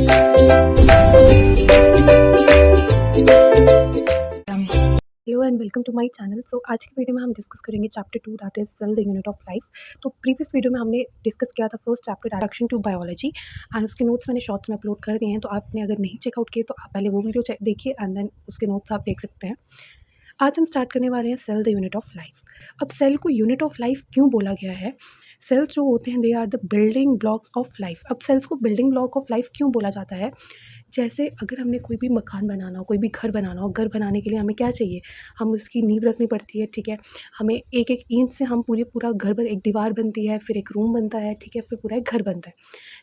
Hello and welcome to my channel. So आज की video में हम डिस्कस करेंगे chapter 2 that is cell the unit of life. तो प्रीवियस वीडियो में हमने डिस्कस किया था first chapter introduction to biology and उसके नोट्स मैंने शॉर्ट्स में अपलोड कर दिए हैं। तो आपने अगर नहीं चेकआउट किए तो आप पहले वो वीडियो देखिए एंड देन उसके नोट्स आप देख सकते हैं। आज हम स्टार्ट करने वाले हैं cell the unit of life. अब सेल को यूनिट ऑफ लाइफ क्यों बोला गया है? सेल्स जो होते हैं they are the building blocks of life. अब सेल्स को बिल्डिंग ब्लॉक ऑफ लाइफ क्यों बोला जाता है? जैसे अगर हमने कोई भी मकान बनाना हो, कोई भी घर बनाना हो, घर बनाने के लिए हमें क्या चाहिए? हम उसकी नींव रखनी पड़ती है, ठीक है। हमें एक एक ईंट से हम पूरा घर एक दीवार बनती है, फिर एक रूम बनता है, ठीक है, फिर पूरा एक घर बनता है।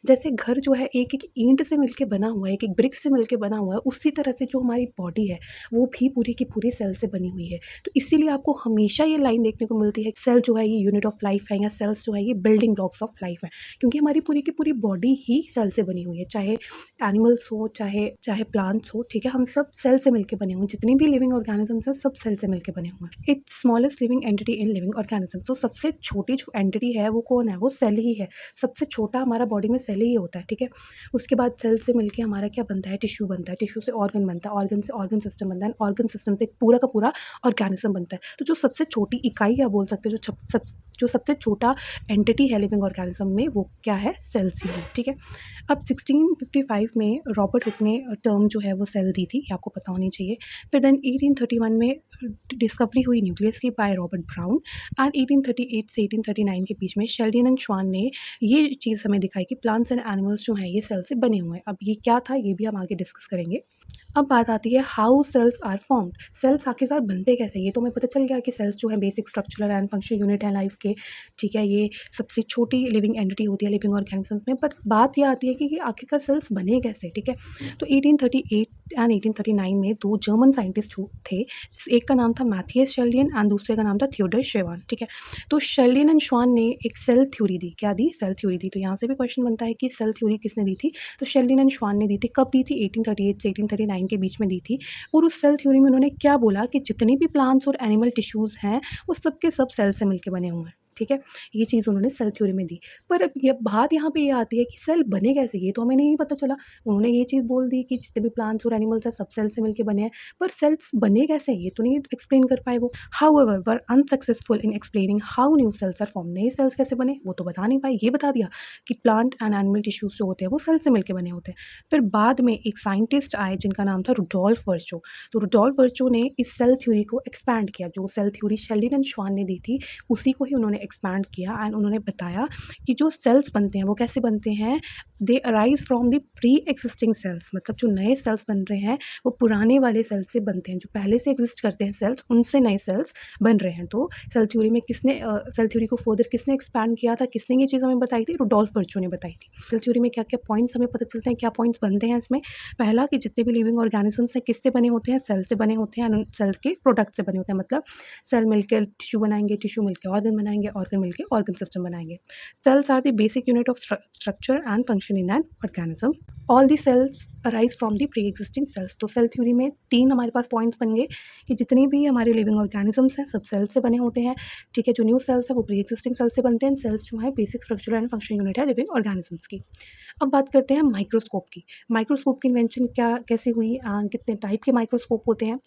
जैसे घर जो है एक एक ईंट से मिलके बना हुआ है, एक एक ब्रिक से मिलके बना हुआ है, उसी तरह से जो हमारी बॉडी है वो भी पूरी की पूरी सेल से बनी हुई है। तो इसीलिए आपको हमेशा ये लाइन देखने को मिलती है, सेल जो है ये यूनिट ऑफ लाइफ है, या सेल्स जो है ये बिल्डिंग ब्लॉक्स ऑफ लाइफ है, क्योंकि हमारी पूरी की पूरी बॉडी ही सेल से बनी हुई है। चाहे एनिमल्स हो, चाहे प्लांट्स हो, ठीक है, हम सब सेल से मिलके बने हुए हैं। जितनी भी लिविंग ऑर्गेनिजम्स हैं सब सेल से मिलके बने हुए हैं। It's smallest living entity in living organism. तो सबसे छोटी जो एंटिटी है वो कौन है? वो सेल ही है। सबसे छोटा हमारा बॉडी में सेल ही होता है, ठीक है। उसके बाद सेल से मिलके हमारा क्या बनता है? टिश्यू बनता है, टिश्यू से ऑर्गन बनता है, ऑर्गन से ऑर्गन सिस्टम बनता है, ऑर्गन सिस्टम से एक पूरा का पूरा ऑर्गेनिज्म बनता है। तो जो सबसे छोटी इकाई या बोल सकते हैं जो सबसे छोटा एंटिटी है लिविंग ऑर्गेनिज्म में, वो क्या है? सेल्स ही है, ठीक है। अब 1655 में रॉबर्ट हुक ने टर्म जो है वो सेल दी थी, ये आपको पता होनी चाहिए। फिर देन 1831 में डिस्कवरी हुई न्यूक्लियस की बाय रॉबर्ट ब्राउन एंड 1838 से 1839 के बीच में शेल्डन एंड श्वान ने ये चीज़ हमें दिखाई कि प्लांट्स एंड एनिमल्स जो हैं ये सेल से बने हुए हैं। अब ये क्या था ये भी हम आगे डिस्कस करेंगे। अब बात आती है how cells are formed. Cells आखिरकार बनते कैसे? ये तो हमें पता चल गया कि सेल्स जो है basic structural and functional unit है लाइफ के, ठीक है। ये सबसे छोटी लिविंग एंटिटी होती है लिविंग ऑर्गेनिजम्स में। पर बात ये आती है कि आखिरकार सेल्स बने कैसे, ठीक है। तो 1838 एंड 1839 में दो जर्मन साइंटिस्ट थे, एक का नाम था मैथियस शेल्डियन एंड दूसरे का नाम था थियोडर शेवान, ठीक है। तो शेल्डियन एंड श्वान ने एक सेल थ्योरी दी। क्या दी? सेल थ्योरी दी। तो यहाँ से भी क्वेश्चन बनता है कि सेल थ्योरी किसने दी थी? तो शेल्डियन एंड श्वान ने दी थी। कब दी थी? 1838 से 1839 के बीच में दी थी। और उस सेल थ्योरी में उन्होंने क्या बोला कि जितने भी प्लांट्स और एनिमल टिश्यूज़ हैं वो सब के सब सेल से मिलके बने हुए हैं, ठीक है। ये चीज़ उन्होंने सेल थ्योरी में दी। पर अब ये बात यहाँ पे ये आती है कि सेल बने कैसे? ये तो हमें नहीं पता चला। उन्होंने ये चीज़ बोल दी कि जितने भी प्लांट्स और एनिमल्स हैं सब सेल से मिलके बने हैं, पर सेल्स बने कैसे ये तो नहीं एक्सप्लेन कर पाए वो। However were unsuccessful in explaining how new cells are form. नए सेल्स कैसे बने वो तो बता नहीं पाए। ये बता दिया कि प्लांट एंड एनिमल टिश्यूज जो होते हैं वो सेल से मिलके बने होते हैं। फिर बाद में एक साइंटिस्ट आए जिनका नाम था रुडोल्फ वर्चो। तो रुडोल्फ वर्चो ने इस सेल थ्योरी को एक्सपैंड किया। जो सेल थ्योरी शेल्डन एंड श्वान ने दी थी उसी को ही उन्होंने एक्सपैंड किया एंड उन्होंने बताया कि जो सेल्स बनते हैं वो कैसे बनते हैं। दे arise from the pre existing sales. मतलब जो नए सेल्स बन रहे हैं वो पुराने वाले सेल्स से बनते हैं। जो पहले से एग्जिस्ट करते हैं सेल्स उनसे नए सेल्स बन रहे हैं। तो सेल थ्योरी में सेल थ्योरी को फर्दर किसने एक्सपैंड किया था? किसने ये चीज़ हमें बताई थी? रुडोल्फ वर्चो ने बताई थी। सेल थ्योरी में क्या क्या पॉइंट्स हमें पता चलते हैं, क्या पॉइंट्स बनते हैं इसमें? पहला कि जितने भी लिविंग ऑर्गेनिजम्स हैं किससे बने होते हैं? सेल से बने होते हैं, सेल के प्रोडक्ट से बने होते हैं। मतलब सेल मिलकर टिश्यू बनाएंगे, टिश्यू मिलकर ऑर्गन बनाएंगे, ऑर्गन मिलकर ऑर्गन सिस्टम बनाएंगे। Cells are the basic unit of structure and function in an organism. All the cells arise from the pre existing cells. तो सेल थ्योरी में 3 हमारे पास पॉइंट्स बन गए कि जितनी भी हमारे लिविंग ऑर्गेनिजम्स हैं सब सेल से बने होते हैं, ठीक है। जो न्यू सेल्स है वो प्री एग्जिस्टिंग सेल से बनते हैं। सेल्स जो है basic structure and function unit है लिविंग ऑर्गेनिजम्स की। अब बात करते हैं माइक्रोस्कोप की। माइक्रोस्कोप की इन्वेंशन कैसे हुई एंड कितने टाइप के माइक्रोस्कोप होते हैं?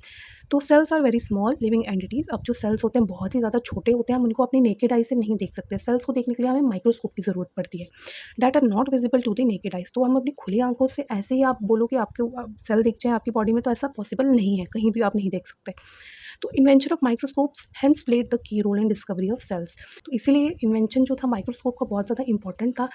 तो cells are very small living entities. अब जो सेल्स होते हैं बहुत ही ज़्यादा छोटे होते हैं, हम उनको अपनी नेकेड आई से नहीं देख सकते। सेल्स को देखने के लिए हमें माइक्रोस्कोप की ज़रूरत पड़ती है, that are not visible to the naked eyes. तो हम अपनी खुली आंखों से ऐसे ही आप बोलो कि आपके सेल दिख जाए आपकी बॉडी में, तो ऐसा पॉसिबल नहीं है, कहीं भी आप नहीं देख सकते। तो invention of microscopes hence played the key role in discovery of cells. तो इसीलिए इन्वेंशन जो था माइक्रोस्कोप का बहुत ज़्यादा इंपॉर्टेंट था।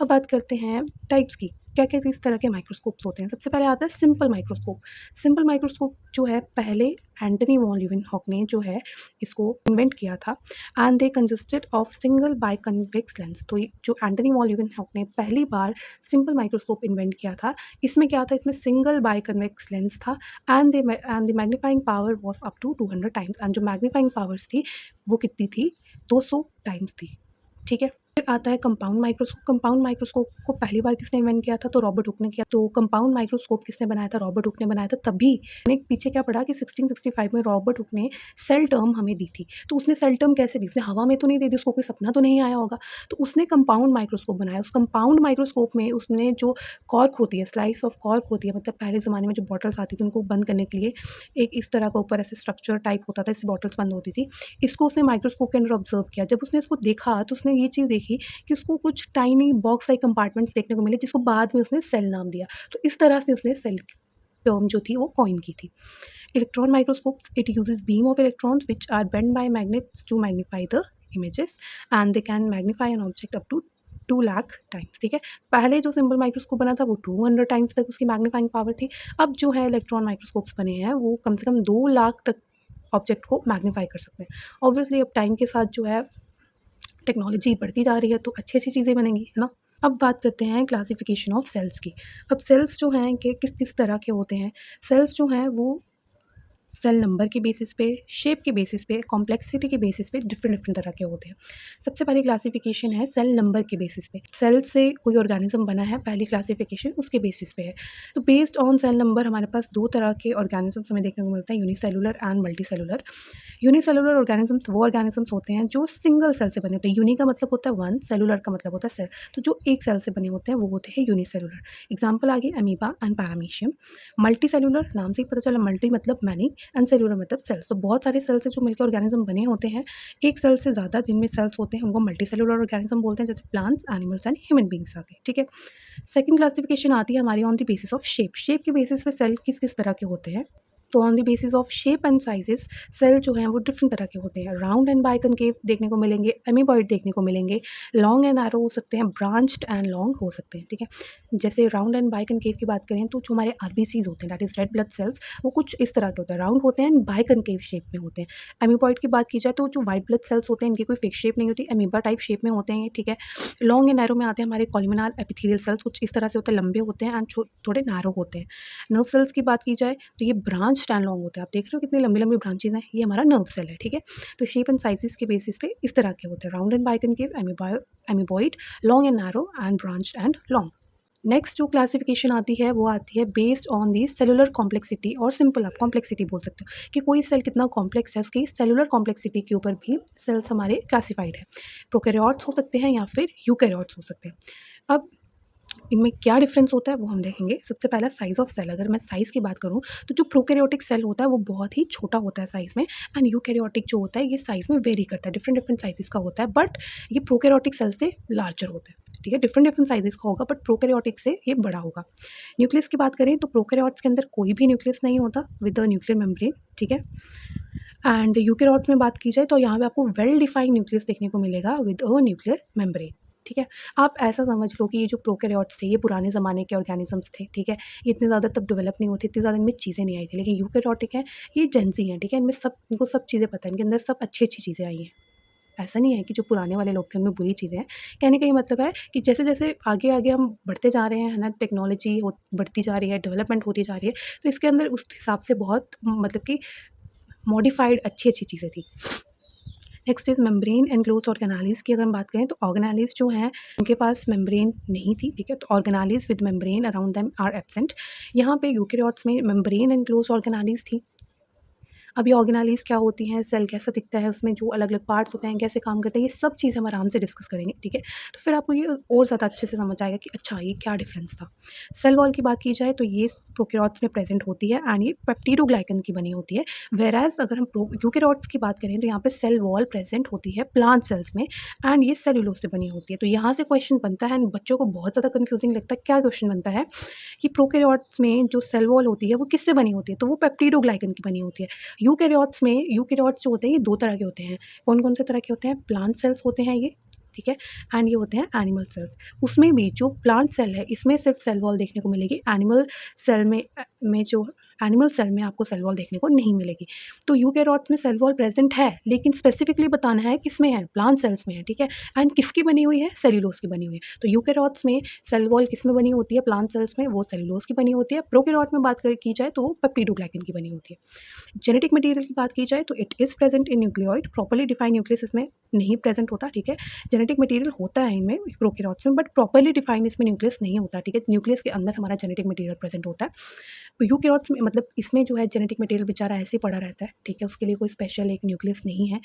अब बात करते हैं टाइप्स की, क्या क्या इस तरह के माइक्रोस्कोप्स होते हैं। सबसे पहले आता है सिंपल माइक्रोस्कोप। सिंपल माइक्रोस्कोप जो है पहले एंटनी वॉन ल्यूवेनहॉक ने जो है इसको इन्वेंट किया था and they consisted of single bi convex lens. तो जो एंटनी वॉन ल्यूवेनहॉक ने पहली बार सिंपल माइक्रोस्कोप इन्वेंट किया था, इसमें क्या था? इसमें सिंगल बाई कन्वेक्स लेंस था and the magnifying power was up to 200 times. And जो मैग्नीफाइंग पावर्स थी वो कितनी थी? 200 टाइम्स थी, ठीक है। फिर आता है कंपाउंड माइक्रोस्कोप। कंपाउंड माइक्रोस्कोप को पहली बार किसने इन्वेंट किया था? तो रॉबर्ट हुक ने किया। तो कंपाउंड माइक्रोस्कोप किसने बनाया था? रॉबर्ट हुक ने बनाया था। तभी मैंने पीछे क्या पढ़ा कि 1665 में रॉबर्ट हुक ने सेल टर्म हमें दी थी। तो उसने सेल टर्म कैसे दी? उसने हवा में तो नहीं दे दी, उसको कोई सपना तो नहीं आया होगा। तो उसने कंपाउंड माइक्रोस्कोप बनाया। उस कंपाउंड माइक्रोस्कोप में उसने जो कॉर्क होती है, स्लाइस ऑफ कॉर्क होती है, मतलब पहले ज़माने में जो बॉटल्स आती थी उनको बंद करने के लिए एक इस तरह का ऊपर ऐसे स्ट्रक्चर टाइप होता था, इससे बॉटल्स बंद होती थी। इसको उसने माइक्रोस्कोप के अंदर ऑब्जर्व किया। जब उसने इसको देखा तो उसने ये चीज़ देखी कि उसको कुछ टाइनी बॉक्स लाइक कंपार्टमेंट्स देखने को मिले, जिसको बाद में उसने सेल नाम दिया। तो इस तरह से उसने सेल टर्म जो थी वो कॉइन की थी। Electron microscopes, it uses beam of electrons which are bent by magnets to magnify the images and they can magnify an object up to 2 lakh times. ठीक है, पहले जो सिंपल माइक्रोस्कोप बना था वो 200 टाइम्स तक उसकी मैग्नीफाइंग पावर थी। अब जो है इलेक्ट्रॉन माइक्रोस्कोप्स बने हैं वो कम से कम 2 लाख तक ऑब्जेक्ट को मैग्नीफाई कर सकते हैं। ऑब्वियसली अब टाइम के साथ जो है टेक्नोलॉजी बढ़ती जा रही है तो अच्छी-अच्छी चीज़ें बनेंगी, है ना? अब बात करते हैं क्लासिफिकेशन ऑफ सेल्स की। अब सेल्स जो हैं कि किस-किस तरह के होते हैं? सेल्स जो हैं वो सेल नंबर के बेसिस पे, शेप के बेसिस पे, कॉम्प्लेक्सिटी के बेसिस पे डिफरेंट डिफरेंट तरह के होते हैं। सबसे पहली क्लासिफिकेशन है सेल नंबर के बेसिस पे। सेल से कोई ऑर्गेनिज्म बना है, पहली क्लासिफिकेशन उसके बेसिस पे है। तो बेस्ड ऑन सेल नंबर हमारे पास 2 तरह के ऑर्गेनिज़म्स हमें देखने को मिलते हैं, unicellular and multicellular. Unicellular organisms वो ऑर्गेनिजम्स होते हैं जो सिंगल सेल से बने होते हैं। यूनि का मतलब होता है वन, सेलुलर का मतलब होता है सेल। तो जो एक सेल से बने होते हैं वो होते हैं यूनिसेलुलर। एग्जाम्पल आ गई amoeba and paramecium. Multi cellular, नाम से ही पता चला, मल्टी मतलब मैनी एंड सेलुलर मतलब सेल्स। तो बहुत सारे सेल से जो मिलकर ऑर्गेनिज्म बने होते हैं, एक सेल से ज़्यादा जिनमें सेल्स होते हैं उनको मल्टी सेलुलर ऑर्गेनिज्म बोलते हैं, जैसे plants, animals and human beings आ गए। ठीक है, सेकंड क्लासिफिकेशन आती है हमारी on the basis of shape. Shape के बेसिस पे सेल किस किस तरह के होते हैं? तो on the basis of shape and sizes cell जो हैं वो डिफरेंट तरह के होते हैं। राउंड एंड बाइकनकेव देखने को मिलेंगे, एमीबॉइड देखने को मिलेंगे, लॉन्ग एंड एरो हो सकते हैं, ब्रांच्ड एंड लॉन्ग हो सकते हैं। ठीक है, जैसे राउंड एंड बाइकनकेव की बात करें तो जो हमारे आरबीसीज होते हैं, that is red blood cells, वो कुछ इस तरह के होते हैं, राउंड होते हैं एंड बाइकनकेव शेप में होते हैं। एमीबॉइड की बात की जाए तो जो वाइट ब्लड सेल्स होते हैं इनकी कोई फिक्स शेप नहीं होती, एमीबा टाइप शेप में होते हैं ये। ठीक है, लॉन्ग एंड नैरो में आते हैं हमारे कॉलमिनार एपिथेलियल सेल्स, कुछ इस तरह से होते हैं, लंबे होते हैं एंड थोड़े नैरो होते हैं। नर्व सेल्स की बात की जाए तो ये ब्रांच एंड लॉन्ग होते हैं। आप देख रहे हो कितनी लंबी लंबी ब्रांचेज हैं, ये हमारा नर्व सेल है। ठीक है, तो शेप एंड साइजेस के बेसिस पे इस तरह के होते हैं, round and biconcave, amoeboid, long and narrow and branched and long. Next जो क्लासिफिकेशन आती है वो आती है based on the cellular complexity, और सिंपल आप कॉम्प्लेक्सिटी बोल सकते हो कि कोई सेल कितना कॉम्प्लेक्स है, उसकी सेलुलर कॉम्प्लेक्सिटी के ऊपर भी सेल्स हमारे क्लासिफाइड है। प्रोकैरियोट्स हो सकते हैं या फिर यूकैरियोट्स हो सकते हैं। अब इनमें क्या डिफरेंस होता है वो हम देखेंगे। सबसे पहला साइज़ ऑफ सेल, अगर मैं साइज़ की बात करूँ तो जो प्रोकैरियोटिक सेल होता है वो बहुत ही छोटा होता है साइज़ में, एंड यूकैरियोटिक जो होता है ये साइज़ में वेरी करता है, डिफरेंट डिफरेंट साइज़ेस का होता है, बट ये प्रोकैरियोटिक सेल से लार्जर होता है। ठीक है, डिफरेंट डिफरेंट साइज़ेस का होगा बट प्रोकैरियोटिक से ये बड़ा होगा। न्यूक्लियस की बात करें तो प्रोकैरियोट्स के अंदर कोई भी न्यूक्लियस नहीं होता विद अ न्यूक्लियर मेम्ब्रेन। ठीक है, एंड यूकैरियोट्स में बात की जाए तो यहाँ पे आपको वेल डिफाइंड न्यूक्लियस देखने को मिलेगा विद अ न्यूक्लियर मेम्ब्रेन। ठीक है, आप ऐसा समझ लो कि ये जो प्रोकैरियोट्स थे ये पुराने ज़माने के ऑर्गेनिजम्स थे। ठीक है, ये इतने ज़्यादा तब डेवलप नहीं होती, इतनी ज़्यादा इनमें चीज़ें नहीं आई थी, लेकिन यूकैरियोटिक हैं, ये जेंजी हैं। ठीक है, इनमें सब, इनको सब चीज़ें पता है, इनके अंदर सब अच्छी अच्छी चीज़ें आई हैं। ऐसा नहीं है कि जो पुराने वाले लोग थे उनमें बुरी चीज़ें हैं। कहने का ये मतलब है कि जैसे-जैसे आगे-आगे हम बढ़ते जा रहे हैं, है ना, टेक्नोलॉजी हो बढ़ती जा रही है, डेवलपमेंट होती जा रही है, तो इसके अंदर उस हिसाब से बहुत मतलब कि मॉडिफाइड अच्छी-अच्छी चीज़ें थी। नेक्स्ट इज़ मेम्ब्रेन एनक्लोज्ड ऑर्गेनेलिज़ की अगर हम बात करें तो ऑर्गेनेलिज़ जो हैं उनके पास मेम्ब्रेन नहीं थी। ठीक है, तो organelles with membrane around them are absent. यहाँ पे यूकेरियोट्स में मेम्ब्रेन एनक्लोज्ड ऑर्गेनेलिज़ थी। अब ये ऑर्गेनेलिज़ क्या होती हैं, सेल कैसा दिखता है, उसमें जो अलग-अलग पार्ट्स होते हैं, कैसे काम करते हैं, ये सब चीज़ हम आराम से डिस्कस करेंगे। ठीक है, तो फिर आपको ये और ज़्यादा अच्छे से समझ आएगा कि अच्छा ये क्या डिफरेंस था। सेल वॉल की बात की जाए तो ये प्रोकैरियोट्स में प्रेजेंट होती है एंड ये पेप्टिडोग्लाइकन की बनी होती है। व्हेयरएज़ अगर हम यूकेरियोट्स की बात करें तो यहाँ पे सेल वॉल प्रेजेंट होती है प्लांट सेल्स में एंड ये सेलुलोज से बनी होती है। तो यहाँ से क्वेश्चन बनता है एंड बच्चों को बहुत ज़्यादा कन्फ्यूजिंग लगता है। क्या क्वेश्चन बनता है कि प्रोकैरियोट्स में जो सेल वॉल होती है वो किससे बनी होती है? तो वो पेप्टिडोग्लाइकन की बनी होती है। यूकेरियोट्स जो होते हैं ये 2 तरह के होते हैं। कौन-कौन से तरह के होते हैं? प्लांट सेल्स होते हैं ये, ठीक है? एंड ये होते हैं एनिमल सेल्स। उसमें भी जो प्लांट सेल है इसमें सिर्फ सेल वॉल देखने को मिलेगी। एनिमल सेल में में जो एनिमल सेल में आपको सेल वॉल देखने को नहीं मिलेगी। तो यूकेरियोट्स में सेल वॉल प्रेजेंट है, लेकिन स्पेसिफिकली बताना है किसमें है, प्लांट सेल्स में है, ठीक है। एंड किसकी बनी हुई है, सेल्यूलोज की बनी हुई है। तो यूकेरियोट्स में सेल वॉल किस में बनी होती है, प्लांट सेल्स में, वो सेल्यूलोज की बनी होती है। प्रोकैरियोट में बात की जाए तो वो पेप्टिडोग्लाइकन की बनी होती है। जेनेटिक मटेरियल की बात की जाए तो it is present in nucleoid, properly defined nucleus इसमें नहीं प्रेजेंट होता, ठीक है। जेनेटिक मटेरियल होता है इनमें प्रोकैरियोट्स में, बट प्रॉपर्ली डिफाइंड इसमें न्यूक्लियस नहीं होता, ठीक है। न्यूक्लियस के अंदर हमारा जेनेटिक मटेरियल प्रेजेंट होता है। तो यूकेरियोट्स में मतलब इसमें जो है जेनेटिक मटेरियल बेचारा ऐसे ही पड़ा रहता है, ठीक है। उसके लिए कोई स्पेशल एक न्यूक्लियस नहीं है।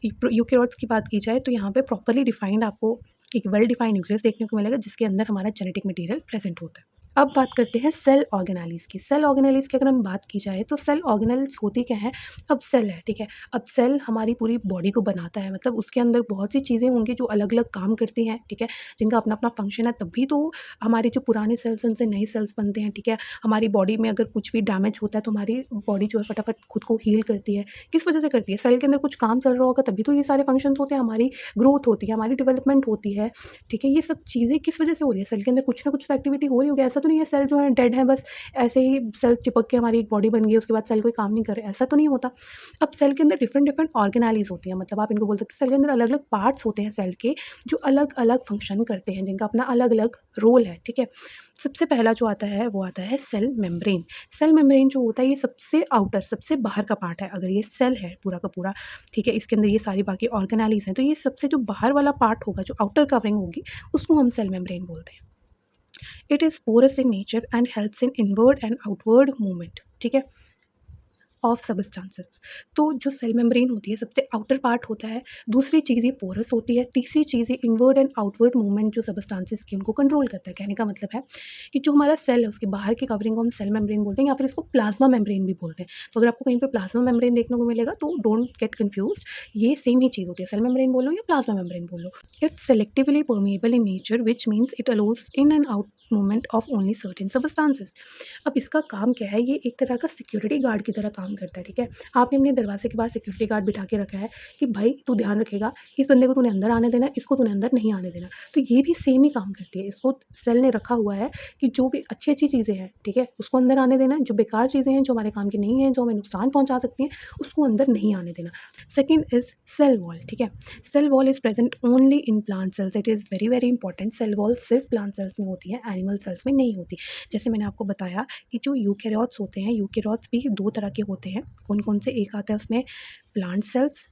यूकेरियोट्स की बात की जाए तो यहाँ पे प्रॉपर्ली डिफाइंड आपको एक वेल डिफाइंड न्यूक्लियस देखने को मिलेगा, जिसके अंदर हमारा जेनेटिक मटेरियल प्रेजेंट होता है। अब बात करते हैं सेल ऑर्गेनेलिस की। सेल ऑर्गेनेलिस की अगर हम बात की जाए तो सेल ऑर्गेनेलिस होती क्या है, अब सेल है, ठीक है। अब सेल हमारी पूरी बॉडी को बनाता है, मतलब उसके अंदर बहुत सी चीज़ें होंगी जो अलग अलग काम करती हैं, ठीक है, जिनका अपना अपना फंक्शन है। तभी तो हमारे जो पुराने सेल्स उनसे नए सेल्स बनते हैं, ठीक है। हमारी बॉडी में अगर कुछ भी डैमेज होता है तो हमारी बॉडी जो है फटाफट खुद को हील करती है। किस वजह से करती है, सेल के अंदर कुछ काम चल रहा होगा तभी तो ये सारे फंक्शंस होते हैं, हमारी ग्रोथ होती है, हमारी डेवलपमेंट होती है, ठीक है। ये सब चीज़ें किस वजह से हो रही है, सेल के अंदर कुछ ना कुछ तो एक्टिविटी हो रही होगी। ऐसा तो नहीं है सेल जो है डेड है, बस ऐसे ही सेल चिपक के हमारी एक बॉडी बन गई, उसके बाद सेल कोई काम नहीं कर रहा है, ऐसा तो नहीं होता। अब सेल के अंदर डिफरेंट डिफरेंट ऑर्गेनाइज होती हैं, मतलब आप इनको बोल सकते हैं सेल के अंदर अलग अलग पार्ट्स होते हैं सेल के, जो अलग अलग फंक्शन करते हैं, जिनका अपना अलग अलग रोल है, ठीक है। सबसे पहला जो आता है वो आता है सेल मेम्ब्रेन। सेल मेम्ब्रेन जो होता है ये सबसे आउटर, सबसे बाहर का पार्ट है। अगर ये सेल है पूरा का पूरा, ठीक है, इसके अंदर ये सारी बाकी ऑर्गेनाइज हैं, तो ये सबसे जो बाहर वाला पार्ट होगा, जो आउटर कवरिंग होगी, उसको हम सेल मेम्ब्रेन बोलते हैं। It is porous in nature and helps in inward and outward movement, ठीक है, ऑफ सबस्टांसेस। तो जो सेल मेम्ब्रेन होती है सबसे आउटर पार्ट होता है, दूसरी चीज़ ये पोरस होती है, तीसरी चीज़ ये इनवर्ड एंड आउटवर्ड मूवमेंट जो सबस्टांसेस की उनको कंट्रोल करता है। कहने का मतलब है कि जो हमारा सेल है उसके बाहर की कवरिंग को हम सेल मेम्ब्रेन बोलते हैं, या फिर इसको प्लाज्मा मेम्ब्रेन भी बोलते हैं। तो अगर आपको कहीं पे प्लाज्मा मेम्ब्रेन देखने को मिलेगा तो डोंट गेट कन्फ्यूज्ड, ये सेम ही चीज़ होती है, सेल मेम्ब्रेन बोलो या प्लाज्मा मेम्ब्रेन बोलो। It's selectively permeable in nature which means it allows in and out movement of only certain substances. अब इसका काम क्या है, ये एक तरह का सिक्योरिटी गार्ड की तरह काम करता है, ठीक है। आपने अपने दरवाजे के बाहर सिक्योरिटी गार्ड बिठा के रखा है कि भाई तू ध्यान रखेगा, इस बंदे को तूने अंदर आने देना, इसको तूने अंदर नहीं आने देना। तो ये भी सेम ही काम करती है, इसको सेल ने रखा हुआ है कि जो भी अच्छी अच्छी चीज़ें हैं, ठीक है, उसको अंदर आने देना, जो बेकार चीज़ें हैं, जो हमारे काम की नहीं है, जो हमें नुकसान पहुंचा सकती हैं, उसको अंदर नहीं आने देना। सेकेंड इज सेल वॉल, ठीक है। Cell wall is present only in plant cells, it is very very important. Cell wall सिर्फ प्लांट सेल्स में होती है, एनिमल सेल्स में नहीं होती। जैसे मैंने आपको बताया कि जो यूकेरियोट्स होते हैं, यूकेरियोट्स भी दो तरह के होते हैं। कौन कौन से, एक आता है उसमें प्लांट सेल्स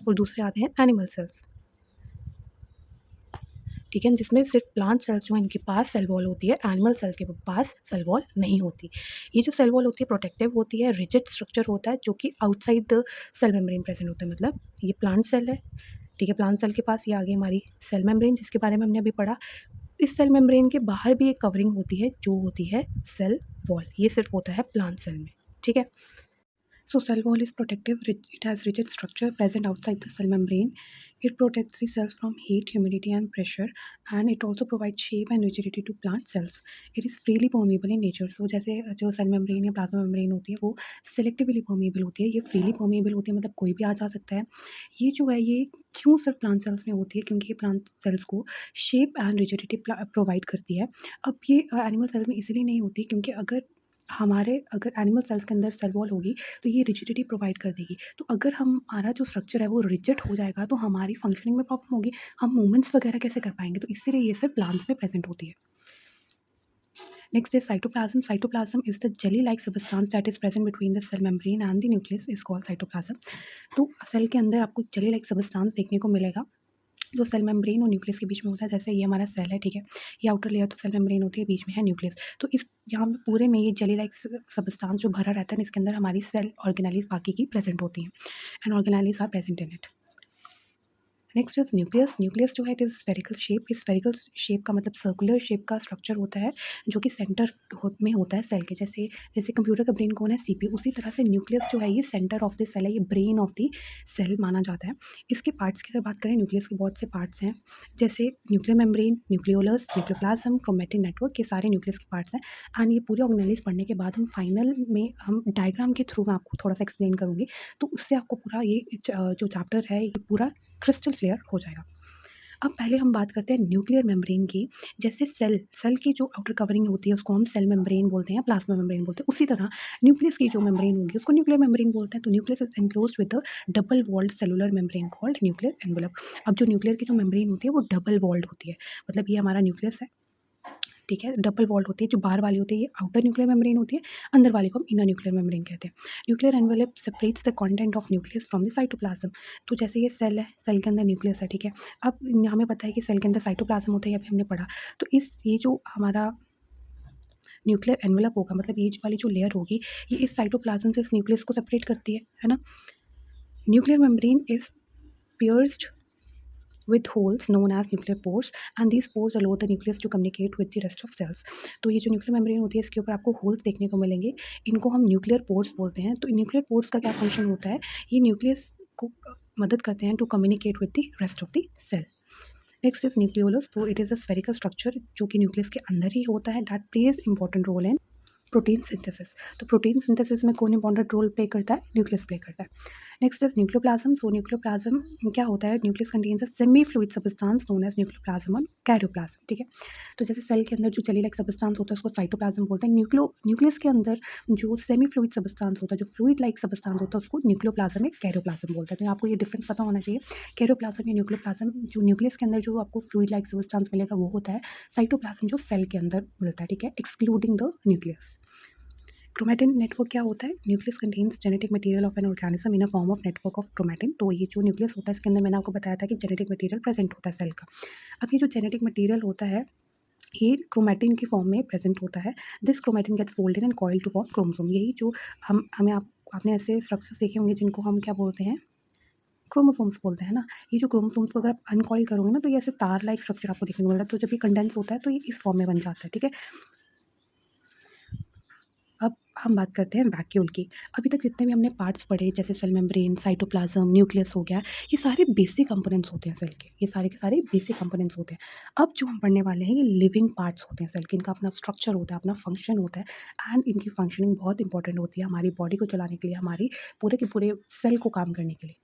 और दूसरे आते हैं एनिमल सेल्स, ठीक है, जिसमें सिर्फ प्लांट सेल्स जो है इनके पास सेल वॉल होती है, एनिमल सेल के पास सेल वॉल नहीं होती। ये जो सेल वॉल होती है प्रोटेक्टिव होती है, रिजिड स्ट्रक्चर होता है जो कि outside the cell membrane present होता है। मतलब ये प्लांट सेल है, ठीक है, प्लांट सेल के पास ये आगे हमारी सेल मेम्ब्रेन जिसके बारे में हमने अभी पढ़ा। इस सेल मेम्ब्रेन के बाहर भी एक कवरिंग होती है जो होती है सेल वॉल, ये सिर्फ होता है प्लांट सेल में, ठीक है। So cell wall is protective. It has rigid structure present outside the cell membrane. It protects the cells from heat, humidity, and pressure, and it also provides shape and rigidity to plant cells. It is freely permeable in nature. So जैसे जो cell membrane या plasma membrane होती है वो selectively permeable होती है, ये freely permeable होती है, मतलब कोई भी आ जा सकता है। ये जो है ये क्यों सिर्फ प्लांट सेल्स में होती है, क्योंकि ये प्लांट सेल्स को शेप एंड रिजिडिटी प्रोवाइड करती है। अब ये एनिमल सेल में इसलिए नहीं होती क्योंकि अगर एनिमल सेल्स के अंदर सेल वॉल होगी तो ये रिजिडिटी प्रोवाइड कर देगी। तो अगर हमारा जो स्ट्रक्चर है वो रिजिड हो जाएगा तो हमारी फंक्शनिंग में प्रॉब्लम होगी, हम मूवमेंट्स वगैरह कैसे कर पाएंगे। तो इसीलिए ये सिर्फ प्लांट्स में प्रेजेंट होती है। Next is cytoplasm. Cytoplasm is the jelly-like substance that is present between the cell membrane and the nucleus is called cytoplasm. तो सेल के अंदर आपको jelly-like substance देखने को मिलेगा जो सेल मेम्ब्रेन और न्यूक्लियस के बीच में होता है। जैसे ये हमारा सेल है, ठीक है, ये आउटर लेयर तो सेल मेम्ब्रेन होती है, बीच में है न्यूक्लियस। तो इस यहाँ पे पूरे में ये जेली लाइक सबस्टांस जो भरा रहता है इसके अंदर हमारी सेल ऑर्गेनाइज बाकी की प्रेजेंट होती हैं, and organise are present in it. Next is nucleus. Nucleus जो है इट इज़ स्फेरिकल शेप। इस स्फेरिकल शेप का मतलब सर्कुलर शेप का स्ट्रक्चर होता है जो कि सेंटर में होता है सेल के। जैसे जैसे कंप्यूटर का ब्रेन कौन है, सीपीयू, उसी तरह से न्यूक्लियस जो है ये सेंटर ऑफ द सेल है, ये ब्रेन ऑफ द सेल माना जाता है। इसके पार्ट्स की अगर बात करें, न्यूक्लियस के बहुत से पार्ट्स हैं, जैसे nuclear membrane, nucleolus, nucleoplasm, chromatin network, ये सारे न्यूक्लियस के पार्ट्स हैं। एंड ये पूरे ऑर्गेनाइज पढ़ने के बाद हम फाइनल में हम डायग्राम के थ्रू मैं आपको थोड़ा सा एक्सप्लेन करूँगी, तो उससे आपको पूरा ये जो चैप्टर है ये पूरा क्रिस्टल क्लियर हो जाएगा। अब पहले हम बात करते हैं न्यूक्लियर मेम्ब्रेन की। जैसे सेल की जो आउटर कवरिंग होती है उसको हम सेल मेम्ब्रेन बोलते हैं या प्लाज्मा मेम्ब्रेन बोलते हैं। उसी तरह न्यूक्लियस की जो मेम्ब्रेन होगी उसको न्यूक्लियर मेम्ब्रेन बोलते हैं। तो nucleus is enclosed with the double walled cellular membrane called nuclear envelope. अब जो न्यूक्लियर की जो मेम्ब्रेन होती है वो डबल वॉल्ड होती है, मतलब ये हमारा न्यूक्लियस है, ठीक है। डबल वॉल्ड होती है, जो बाहर वाली होती है ये आउटर न्यूक्लियर मेम्ब्रेन होती है, अंदर वाले को हम इनर न्यूक्लियर मेम्ब्रेन कहते हैं। Nuclear envelope separates the content of nucleus from the cytoplasm. तो जैसे ये सेल है, सेल के अंदर न्यूक्लियस है, ठीक है। अब हमें पता है कि सेल के अंदर साइटोप्लाज्म होता है, ये अभी हमने पढ़ा। तो ये जो हमारा न्यूक्लियर एनवेलप होगा, मतलब ये वाली जो लेयर होगी, ये इस साइटोप्लाज्म से इस न्यूक्लियस को सेपरेट करती है ना। Nuclear membrane is pierced with holes known as nuclear pores, and these pores allow the nucleus to communicate with the rest of cells। तो ये जो न्यूक्लियर मेम्ब्रेन होती है इसके ऊपर आपको होल्स देखने को मिलेंगे, इनको हम न्यूक्लियर पोर्स बोलते हैं। तो न्यूक्लियर पोर्स का क्या फंक्शन होता है, ये न्यूक्लियस को मदद करते हैं to communicate with the rest of the cell. Next is nucleolus. तो it is a spherical structure जो कि न्यूक्लियस के अंदर ही होता है, that plays important role in protein synthesis. तो प्रोटीन सिंथेसिस में कौन इंपॉर्टेंट रोल प्ले करता है, न्यूक्लियस प्ले करता है। Next is nucleoplasm. So nucleoplasm क्या होता है, nucleus contains a semi fluid substance known as nucleoplasm और कैरियोप्लाज्म, ठीक है। तो जैसे सेल के अंदर जो जेली लाइक सब्सटेंस होता है उसको साइटोप्लाज्म बोलते हैं। न्यूक्लियस के अंदर जो सेमी फ्लूइड सब्सटेंस होता है, जो फ्लूइड लाइक सब्सटेंस होता है उसको न्यूक्लियोप्लाज्म या कैरियोप्लाज्म बोलते हैं। तो आपको ये डिफरेंस पता होना चाहिए, कैरियोप्लाज्म या न्यूक्लियोप्लाज्म। जो न्यूक्लियस के अंदर जो आपको फ्लूइड लाइक सब्सटेंस मिलेगा वो होता है साइटोप्लाज्म, जो सेल के अंदर मिलता है, ठीक है, excluding the nucleus. Chromatin network क्या होता है, nucleus contains genetic material of an organism in a form of network of chromatin. तो ये जो न्यूक्लियस होता है इसके अंदर मैंने आपको बताया था कि जेनेटिक मटेरियल प्रेजेंट होता है सेल का। अब ये जो जेनेटिक मटेरियल होता है ये क्रोमैटिन की फॉर्म में प्रेजेंट होता है। This chromatin gets folded and coiled to form chromosome. यही जो आपने ऐसे स्ट्रक्चर्स देखे होंगे जिनको हम क्या बोलते हैं, क्रोमोसोम्स बोलते हैं ना। ये जो क्रोमोसोम्स को अगर आप अनकॉइल करोगे ना तो ये ऐसे तार लाइक स्ट्रक्चर आपको देखने को मिलता है। तो जब ये कंडेंस होता है तो ये इस फॉर्म में बन जाता है, ठीक है। अब हम बात करते हैं वैक्यूल की। अभी तक जितने भी हमने पार्ट्स पढ़े जैसे सेल मेम्ब्रेन, साइटोप्लाज्म, न्यूक्लियस हो गया, ये सारे बेसिक कंपोनेंट्स होते हैं सेल के, ये सारे के सारे बेसिक कंपोनेंट्स होते हैं। अब जो हम पढ़ने वाले हैं ये लिविंग पार्ट्स होते हैं सेल के, इनका अपना स्ट्रक्चर होता है, अपना फंक्शन होता है, एंड इनकी फंक्शनिंग बहुत इंपॉर्टेंट होती है हमारी बॉडी को चलाने के लिए, हमारी पूरे के पूरे सेल को काम करने के लिए।